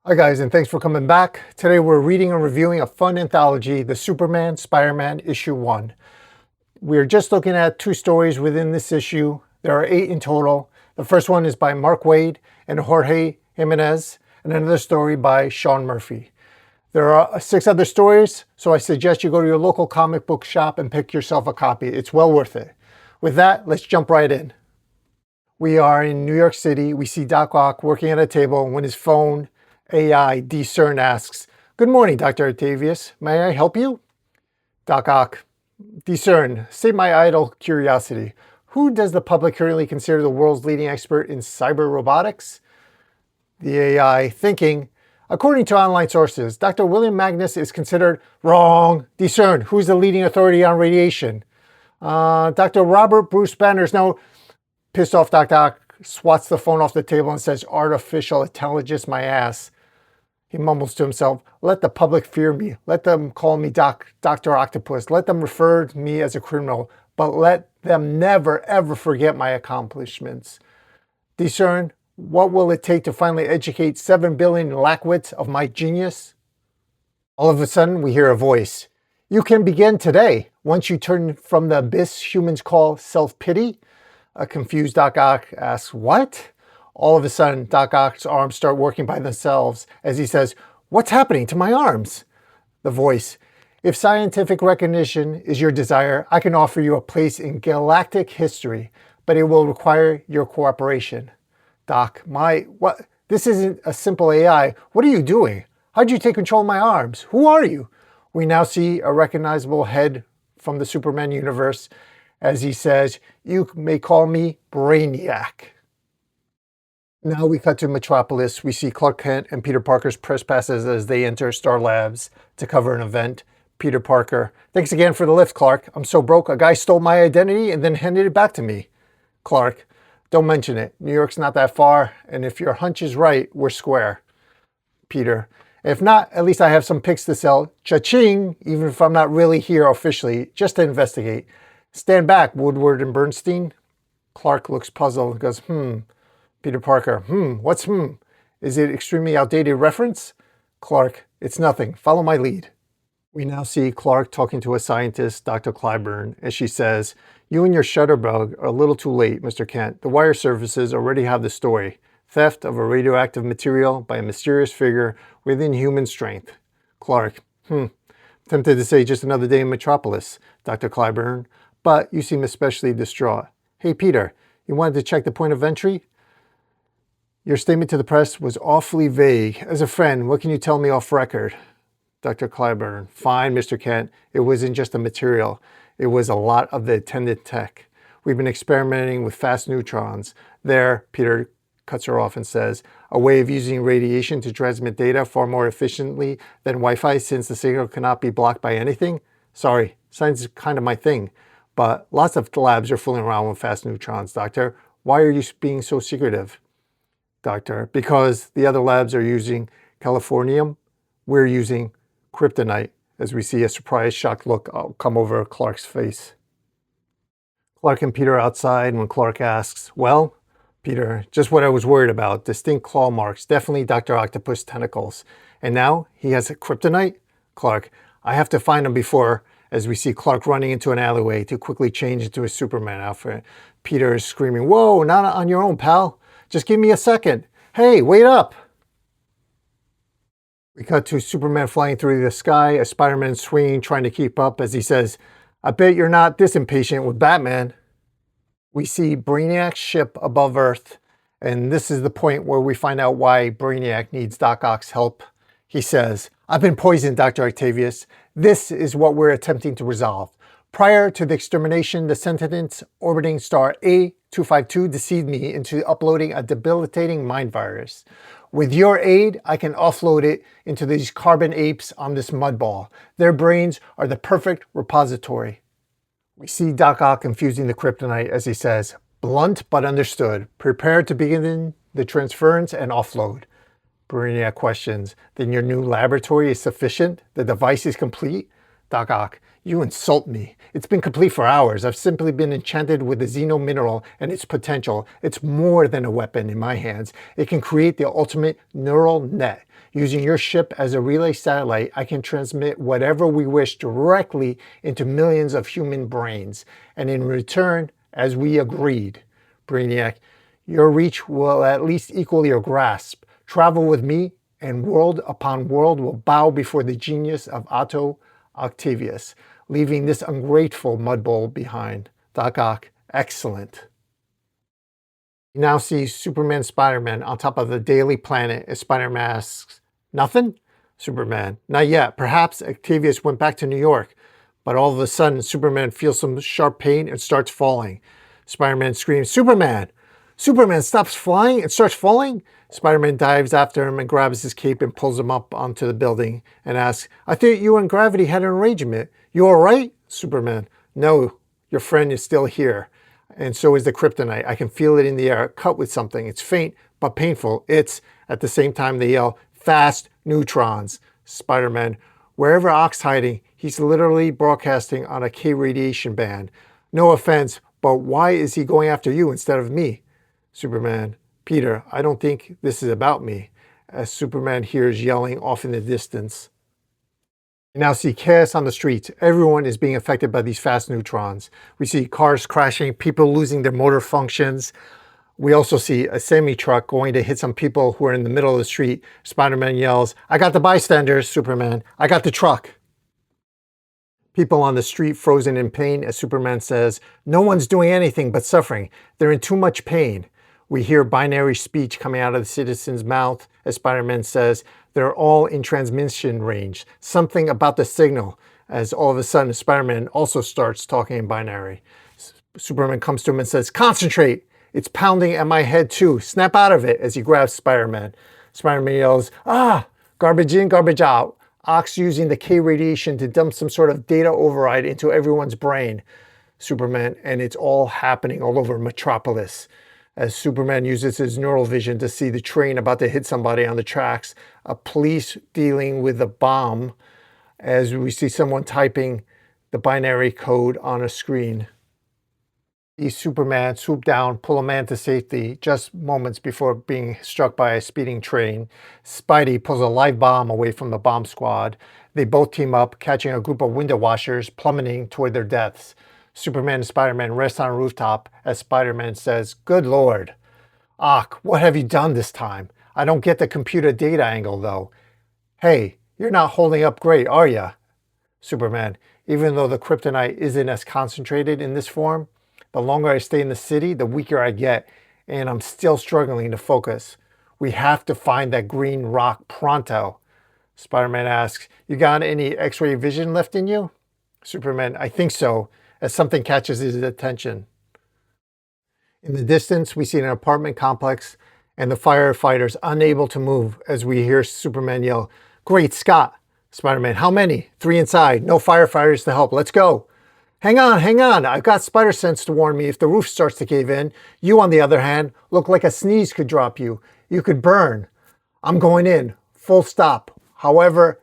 Hi guys, and thanks for coming back. Today we're reading and reviewing a fun anthology, The Superman Spider-Man Issue 1. We're just looking at 2 stories within this issue. There are 8 in total. The first one is by Mark Waid and Jorge Jimenez, and another story by Sean Murphy. There are 6 other stories, so I suggest you go to your local comic book shop and pick yourself a copy. It's well worth it. With that, let's jump right in. We are in New York City. We see Doc Ock working at a table when his phone AI Discern asks, "Good morning, Dr. Octavius. May I help you?" Doc Ock, Discern, state my idle curiosity. Who does the public currently consider the world's leading expert in cyber robotics? The AI, thinking, according to online sources, Dr. William Magnus is considered wrong. Discern, who's the leading authority on radiation? Dr. Robert Bruce Banner's no. Pissed off Doc Ock swats the phone off the table and says, "Artificial intelligence, my ass." He mumbles to himself, "Let the public fear me. Let them call me Dr. Octopus. Let them refer to me as a criminal. But let them never, ever forget my accomplishments. Discern, what will it take to finally educate 7 billion lackwits of my genius?" All of a sudden, we hear a voice. "You can begin today. Once you turn from the abyss humans call self-pity." A confused Doc Ock asks, "What?" All of a sudden, Doc Ock's arms start working by themselves as he says, "What's happening to my arms?" The voice, "If scientific recognition is your desire, I can offer you a place in galactic history, but it will require your cooperation." Doc, what? This isn't a simple AI. What are you doing? How'd you take control of my arms? Who are you? We now see a recognizable head from the Superman universe as he says, "You may call me Brainiac." Now we cut to Metropolis. We see Clark Kent and Peter Parker's press passes as they enter Star Labs to cover an event. Peter Parker, "Thanks again for the lift, Clark. I'm so broke, a guy stole my identity and then handed it back to me." Clark, "Don't mention it. New York's not that far, and if your hunch is right, we're square." Peter, "If not, at least I have some pics to sell. Cha-ching, even if I'm not really here officially, just to investigate. Stand back, Woodward and Bernstein." Clark looks puzzled and goes, Peter Parker, what's Is it extremely outdated reference? Clark, "It's nothing. Follow my lead." We now see Clark talking to a scientist, Dr. Clyburn, as she says, "You and your shutterbug are a little too late, Mr. Kent. The wire services already have the story. Theft of a radioactive material by a mysterious figure within human strength." Clark, Tempted to say just another day in Metropolis, Dr. Clyburn, but you seem especially distraught. "Hey, Peter, you wanted to check the point of entry? Your statement to the press was awfully vague. As a friend, what can you tell me off record?" Dr. Clyburn, "Fine, Mr. Kent. It wasn't just the material. It was a lot of the attendant tech. We've been experimenting with fast neutrons." There, Peter cuts her off and says, "A way of using radiation to transmit data far more efficiently than Wi-Fi since the signal cannot be blocked by anything? Sorry, science is kind of my thing, but lots of labs are fooling around with fast neutrons, Doctor. Why are you being so secretive?" Doctor, "Because the other labs are using californium. We're using kryptonite," as we see a surprised, shocked look come over Clark's face. Clark and Peter are outside when Clark asks, "Well?" Peter, "Just what I was worried about. Distinct claw marks. Definitely Dr. Octopus tentacles. And now he has a kryptonite?" Clark, "I have to find him before," as we see Clark running into an alleyway to quickly change into his Superman outfit. Peter is screaming, "Whoa, not on your own, pal. Just give me a second. Hey, wait up." We cut to Superman flying through the sky, a Spider-Man swinging, trying to keep up as he says, "I bet you're not this impatient with Batman." We see Brainiac's ship above Earth, and this is the point where we find out why Brainiac needs Doc Ock's help. He says, "I've been poisoned, Dr. Octavius. This is what we're attempting to resolve. Prior to the extermination, the sentients orbiting star A252 deceived me into uploading a debilitating mind virus. With your aid, I can offload it into these carbon apes on this mudball. Their brains are the perfect repository." We see Doc Ock confusing the kryptonite as he says, "Blunt but understood. Prepare to begin the transference and offload." Brainiac questions, "Then your new laboratory is sufficient? The device is complete?" Doc Ock, you insult me. It's been complete for hours. I've simply been enchanted with the xeno mineral and its potential. It's more than a weapon in my hands. It can create the ultimate neural net. Using your ship as a relay satellite, I can transmit whatever we wish directly into millions of human brains. And in return, as we agreed, Brainiac, your reach will at least equal your grasp. Travel with me, and world upon world will bow before the genius of Otto Octavius, leaving this ungrateful mudbowl behind. Doc Ock, excellent. You now see Superman, Spider-Man on top of the Daily Planet as Spider-Man asks, nothing? Superman, not yet. Perhaps Octavius went back to New York. But all of a sudden, Superman feels some sharp pain and starts falling. Spider-Man screams, Superman! Superman stops flying and starts falling? Spider-Man dives after him and grabs his cape and pulls him up onto the building and asks, I thought you and Gravity had an arrangement. You all right? Superman, no, your friend is still here. And so is the kryptonite. I can feel it in the air, cut with something. It's faint, but painful. It's, at the same time they yell, fast neutrons. Spider-Man, wherever Ock's hiding, he's literally broadcasting on a K radiation band. No offense, but why is he going after you instead of me? Superman, Peter, I don't think this is about me. As Superman hears yelling off in the distance. You now see chaos on the streets. Everyone is being affected by these fast neutrons. We see cars crashing, people losing their motor functions. We also see a semi-truck going to hit some people who are in the middle of the street. Spider-Man yells, I got the bystanders, Superman. I got the truck. People on the street frozen in pain as Superman says, no one's doing anything but suffering. They're in too much pain. We hear binary speech coming out of the citizen's mouth as Spider-Man says, they're all in transmission range. Something about the signal. As all of a sudden, Spider-Man also starts talking in binary. Superman comes to him and says, concentrate. It's pounding at my head too. Snap out of it as he grabs Spider-Man. Spider-Man yells, garbage in, garbage out. Ock's using the K radiation to dump some sort of data override into everyone's brain. Superman, and it's all happening all over Metropolis. As Superman uses his neural vision to see the train about to hit somebody on the tracks, a police dealing with a bomb, as we see someone typing the binary code on a screen. See Superman swoop down, pull a man to safety just moments before being struck by a speeding train. Spidey pulls a live bomb away from the bomb squad. They both team up, catching a group of window washers plummeting toward their deaths. Superman and Spider-Man rest on a rooftop as Spider-Man says, good Lord. Ock, what have you done this time? I don't get the computer data angle though. Hey, you're not holding up great, are ya? Superman, even though the kryptonite isn't as concentrated in this form, the longer I stay in the city, the weaker I get, and I'm still struggling to focus. We have to find that green rock pronto. Spider-Man asks, you got any X-ray vision left in you? Superman, I think so, as something catches his attention. In the distance, we see an apartment complex and the firefighters unable to move as we hear Superman yell, great Scott! Spider-Man, how many? 3 inside, no firefighters to help, let's go. Hang on, I've got spider sense to warn me if the roof starts to cave in. You, on the other hand, look like a sneeze could drop you. You could burn. I'm going in, full stop. However,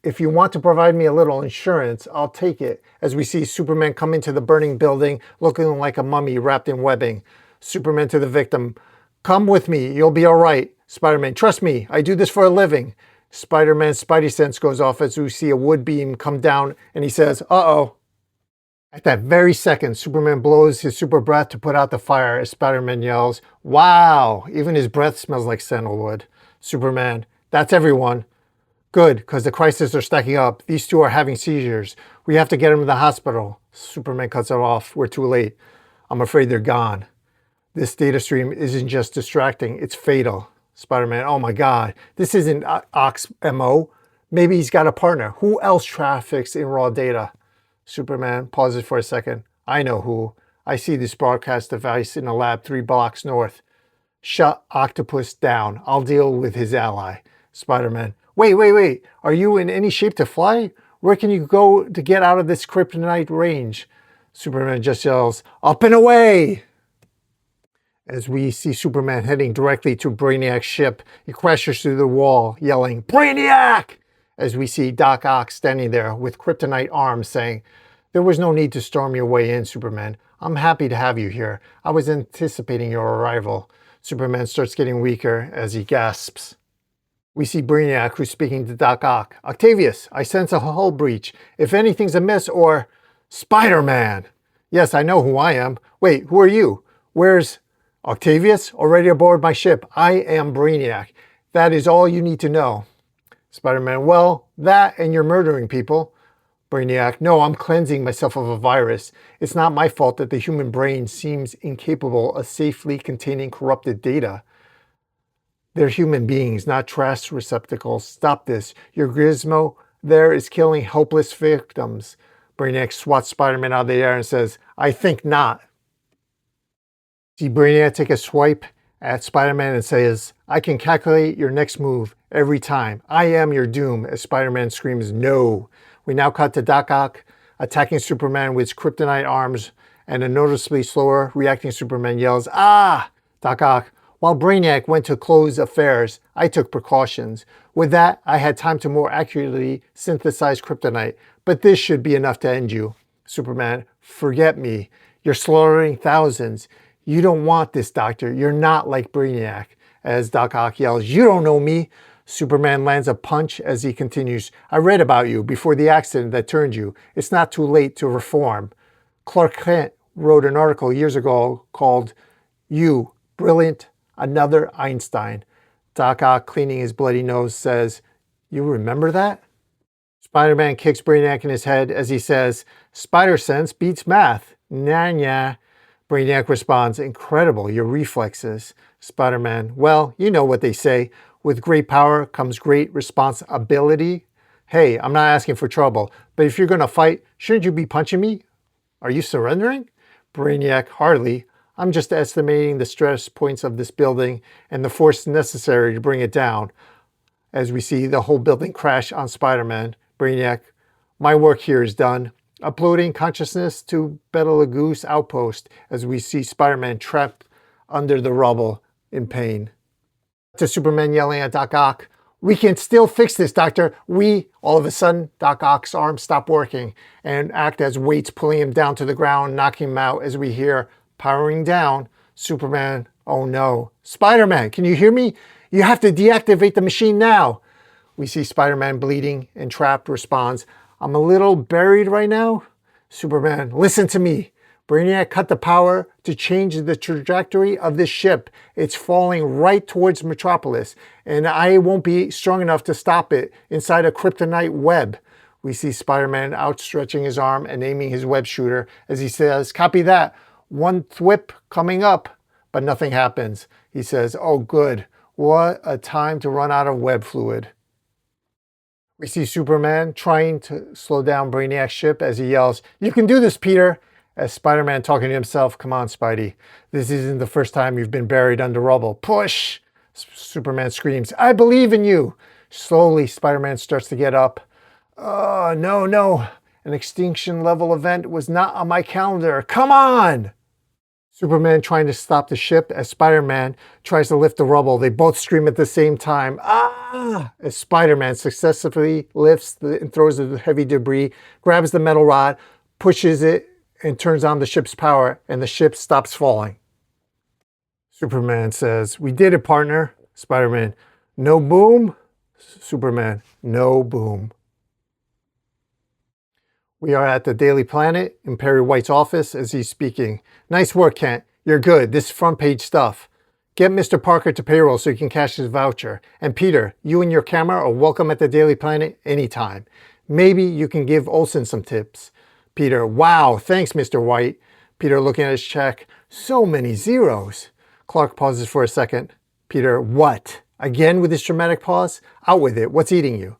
if you want to provide me a little insurance, I'll take it, as we see Superman come into the burning building looking like a mummy wrapped in webbing. Superman to the victim, come with me, you'll be all right. Spider-Man, trust me, I do this for a living. Spider-Man's spidey sense goes off as we see a wood beam come down and he says, uh-oh. At that very second, Superman blows his super breath to put out the fire as Spider-Man yells, wow, even his breath smells like sandalwood. Superman, that's everyone. Good, because the crises are stacking up. These two are having seizures. We have to get them to the hospital. Superman cuts it off. We're too late. I'm afraid they're gone. This data stream isn't just distracting, it's fatal. Spider-Man, oh my God, this isn't Ock's MO. Maybe he's got a partner. Who else traffics in raw data? Superman pauses for a second. I know who. I see this broadcast device in a lab 3 blocks north. Shut Octopus down. I'll deal with his ally. Spider-Man, wait. Are you in any shape to fly? Where can you go to get out of this kryptonite range? Superman just yells, up and away! As we see Superman heading directly to Brainiac's ship, he crashes through the wall, yelling, Brainiac! as we see Doc Ock standing there with kryptonite arms saying, "There was no need to storm your way in, Superman. I'm happy to have you here. I was anticipating your arrival." Superman starts getting weaker as he gasps. We see Brainiac, who's speaking to Doc Ock. "Octavius, I sense a hull breach. If anything's amiss or... Spider-Man! Yes, I know who I am. Wait, who are you? Where's... Octavius? Already aboard my ship. I am Brainiac. That is all you need to know." Spider-Man, "Well, that and you're murdering people." Brainiac, "No, I'm cleansing myself of a virus. It's not my fault that the human brain seems incapable of safely containing corrupted data. They're human beings, not trash receptacles. Stop this. Your gizmo there is killing helpless victims." Brainiac swats Spider-Man out of the air and says, "I think not." See Brainiac take a swipe at Spider-Man and says, "I can calculate your next move every time. I am your doom," as Spider-Man screams, "No." We now cut to Doc Ock attacking Superman with his kryptonite arms, and a noticeably slower reacting Superman yells, "Ah!" Doc Ock, "While Brainiac went to close affairs, I took precautions. With that, I had time to more accurately synthesize kryptonite, but this should be enough to end you." Superman, "Forget me. You're slaughtering thousands. You don't want this, Doctor. You're not like Brainiac." As Doc Ock yells, "You don't know me." Superman lands a punch as he continues, "I read about you before the accident that turned you. It's not too late to reform. Clark Kent wrote an article years ago called You, Brilliant, Another Einstein." Doc Ock, cleaning his bloody nose, says, "You remember that?" Spider-Man kicks Brainiac in his head as he says, "Spider sense beats math. Nah. Brainiac responds, "Incredible, your reflexes." Spider-Man, "Well, you know what they say. With great power comes great responsibility." "Hey, I'm not asking for trouble, but if you're going to fight, shouldn't you be punching me? Are you surrendering?" Brainiac, "Hardly. I'm just estimating the stress points of this building and the force necessary to bring it down." As we see the whole building crash on Spider-Man, Brainiac, "My work here is done. Uploading consciousness to Betelgeuse outpost," as we see Spider-Man trapped under the rubble in pain. To Superman yelling at Doc Ock, "We can still fix this, Doctor. All of a sudden, Doc Ock's arms stop working and act as weights pulling him down to the ground, knocking him out as we hear, powering down. Superman, "Oh no. Spider-Man, can you hear me? You have to deactivate the machine now." We see Spider-Man bleeding and trapped responds, "I'm a little buried right now." Superman, "Listen to me. Brainiac cut the power to change the trajectory of this ship. It's falling right towards Metropolis, and I won't be strong enough to stop it inside a kryptonite web." We see Spider-Man outstretching his arm and aiming his web shooter as he says, "Copy that. One thwip coming up." But nothing happens. He says, "Oh good. What a time to run out of web fluid." We see Superman trying to slow down Brainiac's ship as he yells, "You can do this, Peter." As Spider-Man talking to himself, "Come on, Spidey. This isn't the first time you've been buried under rubble. Push!" Superman screams, "I believe in you." Slowly, Spider-Man starts to get up. "Oh, no. An extinction level event was not on my calendar. Come on!" Superman trying to stop the ship as Spider-Man tries to lift the rubble. They both scream at the same time, "Ah!" as Spider-Man successfully lifts and throws the heavy debris, grabs the metal rod, pushes it, and turns on the ship's power, and the ship stops falling. Superman says, "We did it, partner." Spider-Man, "No boom?" Superman, "No boom." We are at the Daily Planet in Perry White's office as he's speaking. "Nice work, Kent. You're good. This is front page stuff. Get Mr. Parker to payroll so he can cash his voucher. And Peter, you and your camera are welcome at the Daily Planet anytime. Maybe you can give Olsen some tips." Peter, "Wow, thanks, Mr. White." Peter looking at his check. "So many zeros." Clark pauses for a second. Peter, "What? Again with this dramatic pause? Out with it. What's eating you?"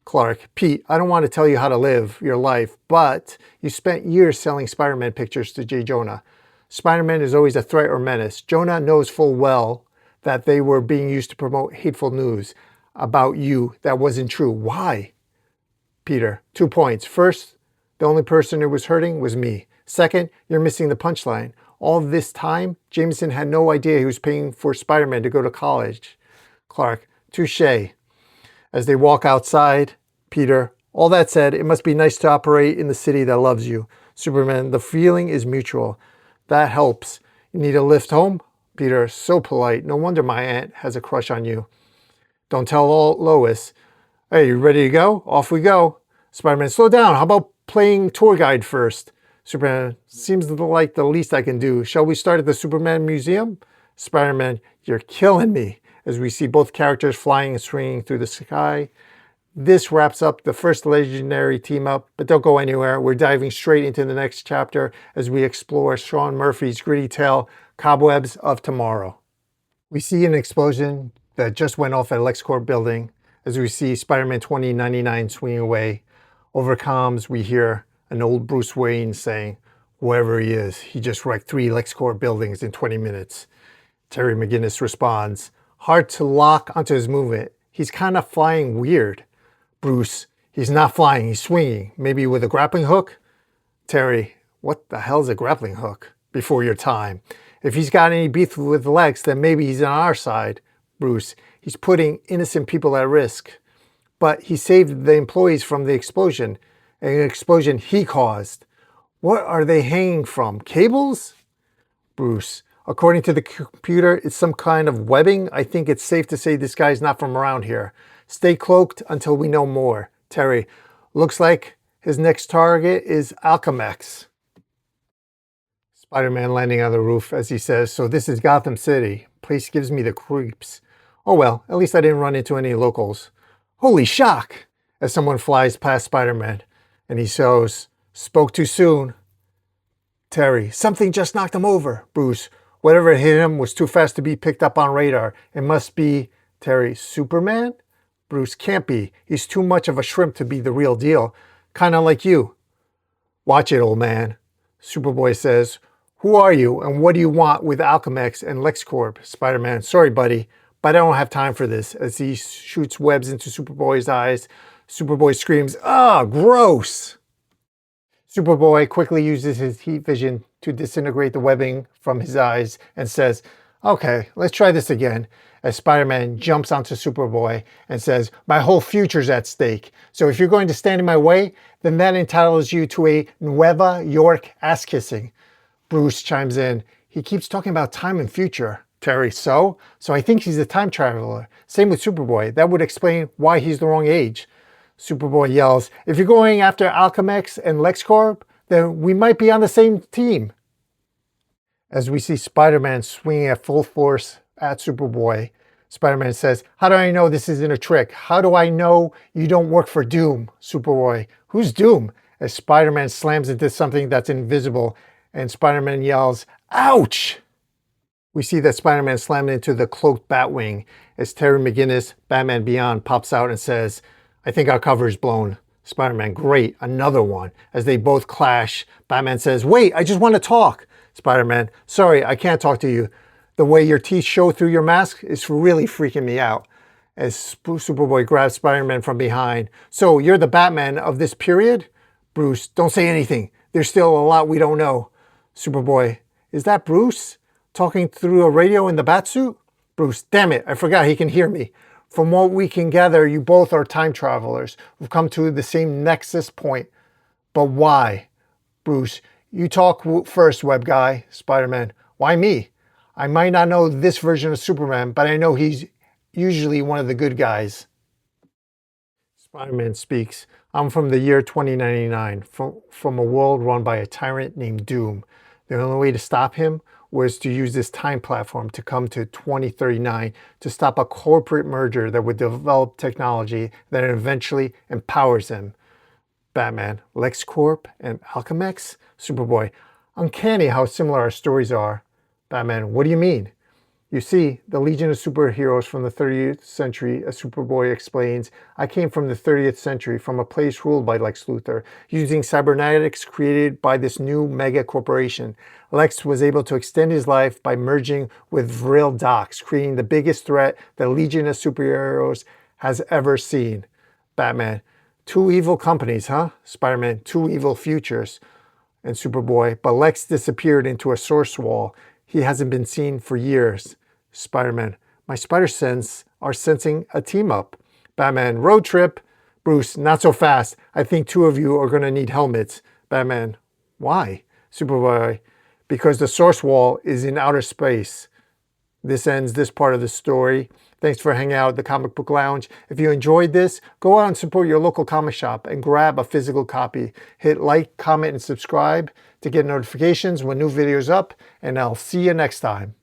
Clark, "Pete, I don't want to tell you how to live your life, but you spent years selling Spider-Man pictures to J. Jonah. Spider-Man is always a threat or menace. Jonah knows full well that they were being used to promote hateful news about you that wasn't true. Why?" Peter, 2 points. First, the only person who was hurting was me. Second, you're missing the punchline. All this time, Jameson had no idea he was paying for Spider-Man to go to college. Clark, touche. As they walk outside, Peter, all that said, it must be nice to operate in the city that loves you. Superman, the feeling is mutual. That helps. You need a lift home? Peter, so polite. No wonder my aunt has a crush on you. Don't tell Lois. Hey, you ready to go? Off we go. Spider-Man, slow down. How about playing tour guide first? Superman, seems like the least I can do. Shall we start at the Superman Museum? Spider-Man, you're killing me. As we see both characters flying and swinging through the sky. This wraps up the first legendary team up, but don't go anywhere. We're diving straight into the next chapter as we explore Sean Murphy's gritty tale, Cobwebs of Tomorrow. We see an explosion that just went off at LexCorp building as we see Spider-Man 2099 swinging away. Over comms, we hear an old Bruce Wayne saying, whoever he is, he just wrecked 3 LexCorp buildings in 20 minutes. Terry McGinnis responds, hard to lock onto his movement. He's kind of flying weird. Bruce, he's not flying, he's swinging. Maybe with a grappling hook? Terry, what the hell's a grappling hook? Before your time. If he's got any beef with Lex, then maybe he's on our side. Bruce, he's putting innocent people at risk. But he saved the employees from the explosion. An explosion he caused. What are they hanging from? Cables? Bruce, according to the computer, it's some kind of webbing. I think it's safe to say this guy's not from around here. Stay cloaked until we know more. Terry, looks like his next target is Alchemax. Spider-Man landing on the roof as he says, so this is Gotham City. Place gives me the creeps. Oh well, at least I didn't run into any locals. Holy shock! As someone flies past Spider-Man and he shows, spoke too soon. Terry, something just knocked him over. Bruce, whatever hit him was too fast to be picked up on radar. It must be, Terry, Superman? Bruce, can't be. He's too much of a shrimp to be the real deal. Kinda like you. Watch it, old man. Superboy says, who are you and what do you want with Alchemax and LexCorp? Spider-Man, sorry buddy, but I don't have time for this. As he shoots webs into Superboy's eyes, Superboy screams, ah, gross! Superboy quickly uses his heat vision to disintegrate the webbing from his eyes and says, okay, let's try this again. As Spider-Man jumps onto Superboy and says, my whole future's at stake. So if you're going to stand in my way, then that entitles you to a Nueva York ass-kissing. Bruce chimes in, he keeps talking about time and future. Terry, so? So I think he's a time traveler. Same with Superboy. That would explain why he's the wrong age. Superboy yells, if you're going after Alchemax and LexCorp, then we might be on the same team. As we see Spider-Man swinging at full force at Superboy, Spider-Man says, how do I know this isn't a trick? How do I know you don't work for Doom? Superboy, who's Doom? As Spider-Man slams into something that's invisible and Spider-Man yells, ouch! We see that Spider-Man slammed into the cloaked Batwing as Terry McGinnis, Batman Beyond, pops out and says, I think our cover is blown. Spider-Man, great, another one. As they both clash, Batman says, wait, I just want to talk. Spider-Man, sorry, I can't talk to you. The way your teeth show through your mask is really freaking me out. As Superboy grabs Spider-Man from behind. So, you're the Batman of this period? Bruce, don't say anything. There's still a lot we don't know. Superboy, is that Bruce? Talking through a radio in the Batsuit? Bruce, damn it, I forgot he can hear me. From what we can gather, you both are time travelers who've come to the same nexus point. But why? Bruce, you talk first, web guy. Spider-Man, why me? I might not know this version of Superman, but I know he's usually one of the good guys. Spider-Man speaks, I'm from the year 2099, from a world run by a tyrant named Doom. The only way to stop him was to use this time platform to come to 2039 to stop a corporate merger that would develop technology that eventually empowers him. Batman, LexCorp, and Alchemax? Superboy, uncanny how similar our stories are. Batman, what do you mean? You see, the Legion of Superheroes from the 30th century, as Superboy explains, I came from the 30th century, from a place ruled by Lex Luthor, using cybernetics created by this new mega corporation. Lex was able to extend his life by merging with Vril Dox, creating the biggest threat the Legion of Superheroes has ever seen. Batman, 2 evil companies, huh? Spider-Man, 2 evil futures. And Superboy, but Lex disappeared into a source wall. He hasn't been seen for years. Spider-Man, my spider sense are sensing a team up. Batman, road trip. Bruce, not so fast. I think two of you are going to need helmets. Batman, why? Superboy, because the source wall is in outer space. This ends this part of the story. Thanks for hanging out at the Comic Book Lounge. If you enjoyed this, go out and support your local comic shop and grab a physical copy. Hit like, comment, and subscribe to get notifications when new videos up, and I'll see you next time.